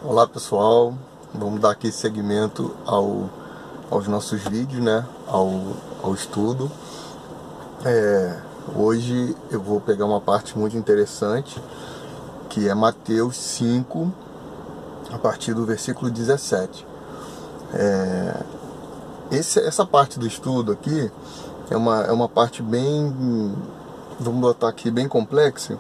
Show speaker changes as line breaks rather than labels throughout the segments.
Olá pessoal, vamos dar aqui seguimento aos nossos vídeos, né? ao estudo. Hoje eu vou pegar uma parte muito interessante, que é Mateus 5, a partir do versículo 17. Essa parte do estudo aqui é uma parte bem, vamos botar aqui, bem complexa,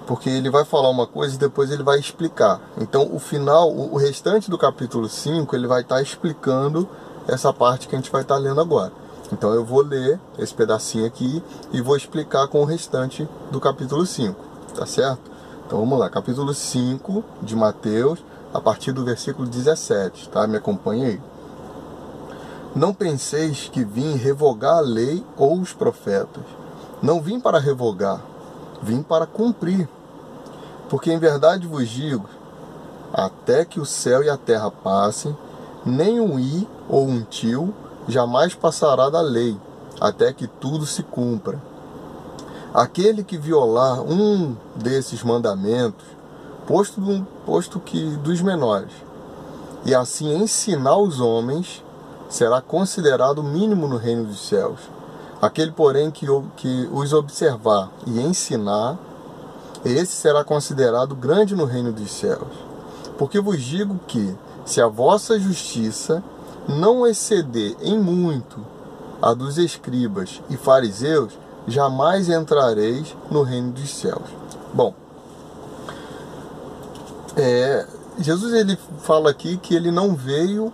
porque ele vai falar uma coisa e depois ele vai explicar. Então o restante do capítulo 5, ele vai estar explicando essa parte que a gente vai estar lendo agora. Então eu vou ler esse pedacinho aqui e vou explicar com o restante do capítulo 5, tá certo? Então vamos lá, capítulo 5 de Mateus, a partir do versículo 17, tá? Me acompanha aí. Não penseis que vim revogar a lei ou os profetas. Não vim para revogar, vim para cumprir. Porque em verdade vos digo, até que o céu e a terra passem, nem um i ou um tio jamais passará da lei, até que tudo se cumpra. Aquele que violar um desses mandamentos, posto que dos menores, e assim ensinar os homens, será considerado mínimo no reino dos céus. Aquele, porém, que os observar e ensinar, esse será considerado grande no reino dos céus. Porque vos digo que, se a vossa justiça não exceder em muito a dos escribas e fariseus, jamais entrareis no reino dos céus. Bom, Jesus ele fala aqui que ele não veio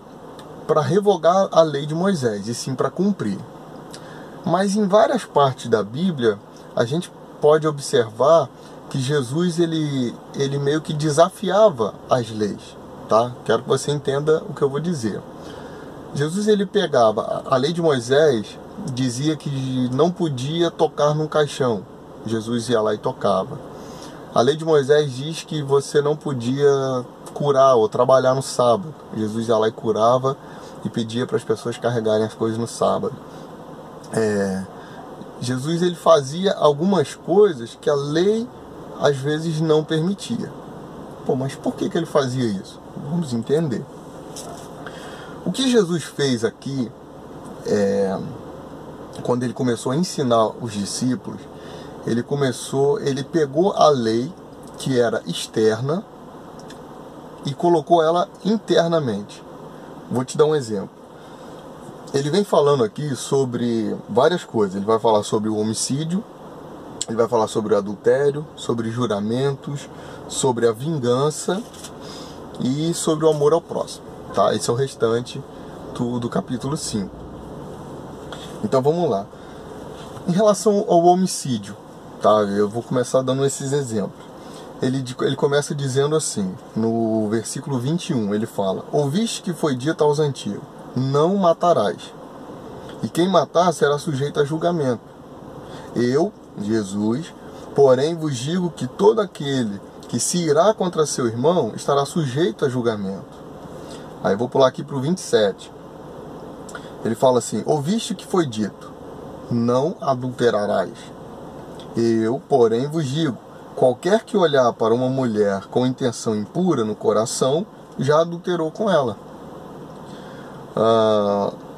para revogar a lei de Moisés, e sim para cumprir. Mas em várias partes da Bíblia, a gente pode observar que Jesus ele meio que desafiava as leis, tá? Quero que você entenda o que eu vou dizer. Jesus ele pegava a lei de Moisés, dizia que não podia tocar num caixão. Jesus ia lá e tocava. A lei de Moisés diz que você não podia curar ou trabalhar no sábado. Jesus ia lá e curava e pedia para as pessoas carregarem as coisas no sábado. Jesus ele fazia algumas coisas que a lei às vezes não permitia. Mas por que ele fazia isso? Vamos entender. O que Jesus fez aqui, quando ele começou a ensinar os discípulos, ele pegou a lei que era externa e colocou ela internamente. Vou te dar um exemplo. Ele vem falando aqui sobre várias coisas. Ele vai falar sobre o homicídio, ele vai falar sobre o adultério, sobre juramentos, sobre a vingança e sobre o amor ao próximo. Tá? Esse é o restante do capítulo 5. Então vamos lá. Em relação ao homicídio, tá? Eu vou começar dando esses exemplos. Ele começa dizendo assim, no versículo 21, ele fala: ouviste que foi dito aos antigos, não matarás, e quem matar será sujeito a julgamento. Eu, Jesus, porém vos digo que todo aquele que se irá contra seu irmão estará sujeito a julgamento. Aí eu vou pular aqui para o 27. Ele fala assim: ouviste que foi dito, não adulterarás. Eu, porém, vos digo, qualquer que olhar para uma mulher com intenção impura no coração, já adulterou com ela.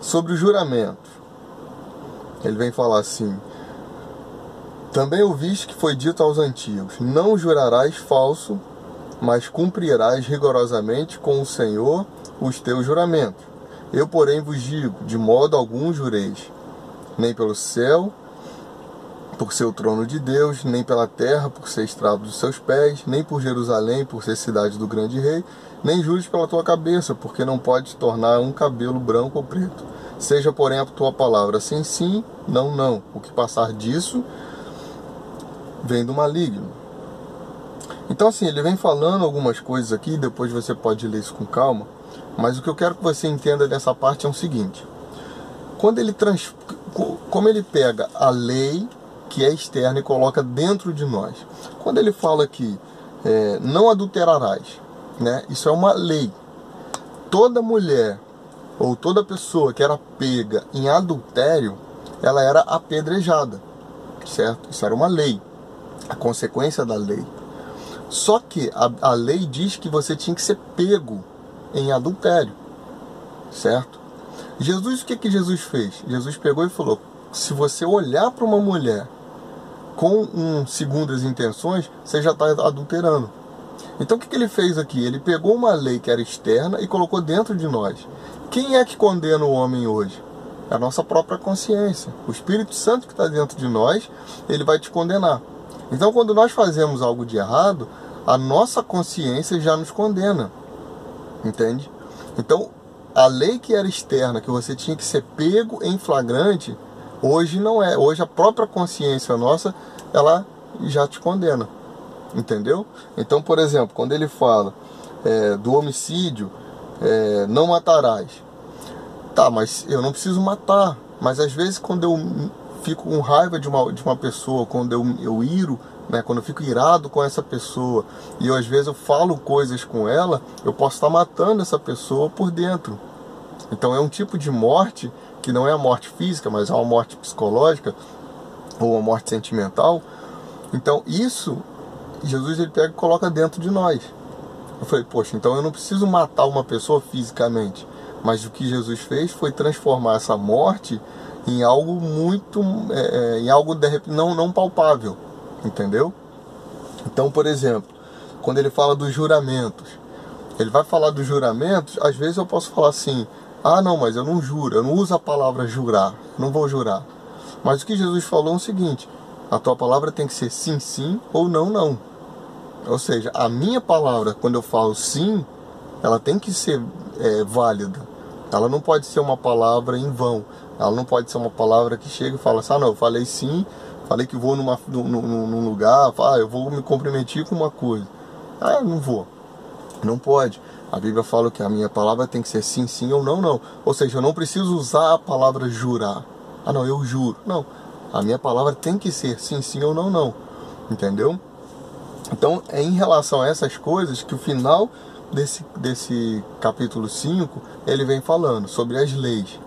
Sobre o juramento, ele vem falar assim: também ouviste que foi dito aos antigos, não jurarás falso, mas cumprirás rigorosamente com o Senhor os teus juramentos. Eu, porém, vos digo, de modo algum jureis, nem pelo céu, por ser o trono de Deus, nem pela terra, por ser estrado dos seus pés, nem por Jerusalém, por ser cidade do grande rei, nem jures pela tua cabeça, porque não podes tornar um cabelo branco ou preto. Seja, porém, a tua palavra sim, sim, não, não. O que passar disso vem do maligno. Então, assim, ele vem falando algumas coisas aqui, depois você pode ler isso com calma, mas o que eu quero que você entenda dessa parte é o seguinte: como ele pega a lei que é externa e coloca dentro de nós. Quando ele fala que não adulterarás, né? Isso é uma lei. Toda mulher ou toda pessoa que era pega em adultério, ela era apedrejada, certo? Isso era uma lei, a consequência da lei. Só que a lei diz que você tinha que ser pego em adultério, certo? Jesus, o que Jesus fez? Jesus pegou e falou: se você olhar para uma mulher com segundas intenções, você já está adulterando. Então o que ele fez aqui? Ele pegou uma lei que era externa e colocou dentro de nós. Quem é que condena o homem hoje? É a nossa própria consciência. O Espírito Santo que está dentro de nós, ele vai te condenar. Então quando nós fazemos algo de errado, a nossa consciência já nos condena. Entende? Então a lei que era externa, que você tinha que ser pego em flagrante, hoje não é. Hoje a própria consciência nossa, ela já te condena. Entendeu? Então, por exemplo, quando ele fala do homicídio, não matarás. Tá, mas eu não preciso matar. Mas às vezes quando eu fico com raiva de uma pessoa, quando eu iro, né, quando eu fico irado com essa pessoa, e às vezes eu falo coisas com ela, eu posso estar matando essa pessoa por dentro. Então é um tipo de morte que não é a morte física, mas é uma morte psicológica ou uma morte sentimental. Então isso Jesus ele pega e coloca dentro de nós. Eu falei, poxa, então eu não preciso matar uma pessoa fisicamente, mas o que Jesus fez foi transformar essa morte em algo muito, em algo de repente não palpável, entendeu? Então, por exemplo, quando ele fala dos juramentos, ele vai falar dos juramentos, às vezes eu posso falar assim: ah, não, mas eu não juro, eu não uso a palavra jurar, não vou jurar. Mas o que Jesus falou é o seguinte: a tua palavra tem que ser sim, sim, ou não, não. Ou seja, a minha palavra, quando eu falo sim, ela tem que ser válida. Ela não pode ser uma palavra em vão. Ela não pode ser uma palavra que chega e fala assim: ah, não, eu falei sim, falei que vou num lugar, eu vou me comprometer com uma coisa. Ah, eu não vou. Não pode. A Bíblia fala que a minha palavra tem que ser sim, sim, ou não, não. Ou seja, eu não preciso usar a palavra jurar. Ah, não, eu juro. Não. A minha palavra tem que ser sim, sim, ou não, não. Entendeu? Então, é em relação a essas coisas que o final desse capítulo 5, ele vem falando sobre as leis,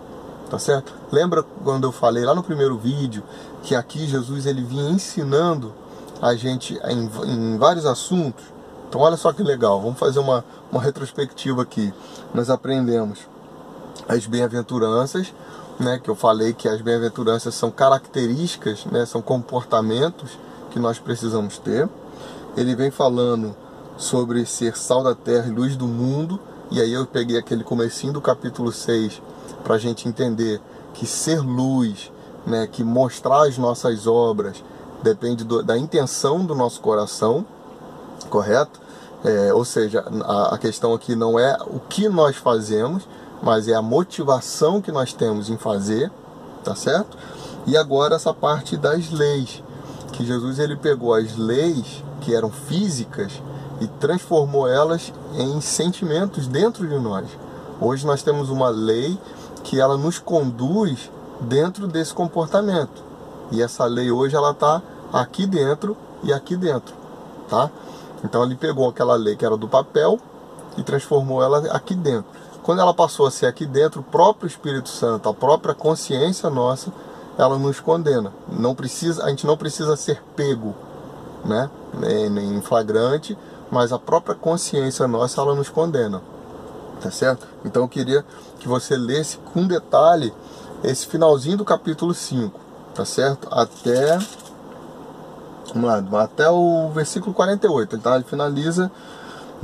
tá certo? Lembra quando eu falei lá no primeiro vídeo que aqui Jesus ele vinha ensinando a gente em vários assuntos? Então olha só que legal, vamos fazer uma retrospectiva aqui. Nós aprendemos as bem-aventuranças, né, que eu falei que as bem-aventuranças são características, né, são comportamentos que nós precisamos ter. Ele vem falando sobre ser sal da terra e luz do mundo. E aí eu peguei aquele comecinho do capítulo 6 para a gente entender que ser luz, né, que mostrar as nossas obras, depende da intenção do nosso coração, correto? Ou seja, a questão aqui não é o que nós fazemos, mas é a motivação que nós temos em fazer, tá certo? E agora essa parte das leis, que Jesus ele pegou as leis que eram físicas e transformou elas em sentimentos dentro de nós. Hoje nós temos uma lei que ela nos conduz dentro desse comportamento. E essa lei hoje ela está aqui dentro e aqui dentro, tá? Então ele pegou aquela lei que era do papel e transformou ela aqui dentro. Quando ela passou a ser aqui dentro, o próprio Espírito Santo, a própria consciência nossa, ela nos condena. A gente não precisa ser pego, né, em flagrante, mas a própria consciência nossa, ela nos condena, tá certo? Então eu queria que você lesse com detalhe esse finalzinho do capítulo 5, tá certo? Até o versículo 48, tá? Ele finaliza.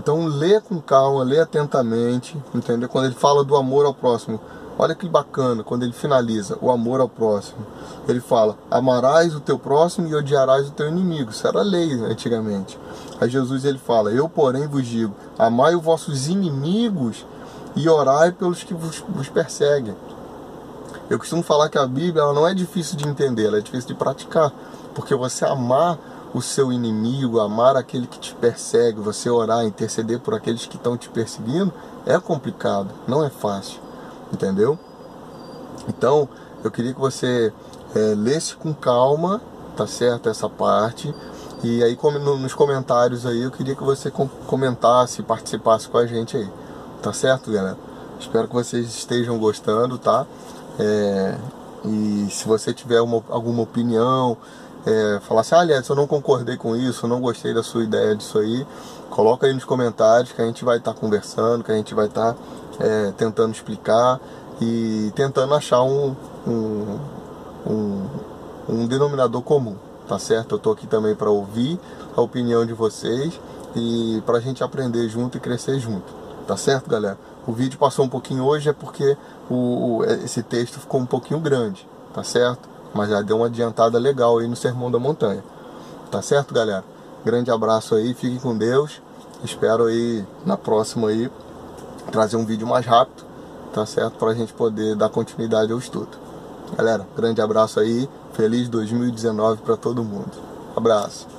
Então lê com calma, lê atentamente, entendeu? Quando ele fala do amor ao próximo, olha que bacana, quando ele finaliza o amor ao próximo, ele fala: amarás o teu próximo e odiarás o teu inimigo. Isso era lei antigamente. Aí Jesus ele fala: eu porém vos digo, amai os vossos inimigos e orai pelos que vos perseguem. Eu costumo falar que a Bíblia ela não é difícil de entender, ela é difícil de praticar, porque você amar o seu inimigo, amar aquele que te persegue, você orar, interceder por aqueles que estão te perseguindo, é complicado, não é fácil, entendeu? Então, eu queria que você lesse com calma, tá certo, essa parte, e aí nos comentários aí, eu queria que você comentasse, participasse com a gente aí, tá certo, galera? Espero que vocês estejam gostando, tá? E se você tiver alguma opinião, falar assim, Edson, eu não concordei com isso, eu não gostei da sua ideia disso aí, coloca aí nos comentários que a gente vai estar conversando, que a gente vai estar tentando explicar e tentando achar um denominador comum, tá certo? Eu tô aqui também para ouvir a opinião de vocês e pra gente aprender junto e crescer junto, tá certo, galera? O vídeo passou um pouquinho hoje porque esse texto ficou um pouquinho grande, tá certo? Mas já deu uma adiantada legal aí no Sermão da Montanha, tá certo, galera? Grande abraço aí, fiquem com Deus. Espero aí na próxima aí trazer um vídeo mais rápido, tá certo? Pra gente poder dar continuidade ao estudo. Galera, grande abraço aí, feliz 2019 para todo mundo. Abraço.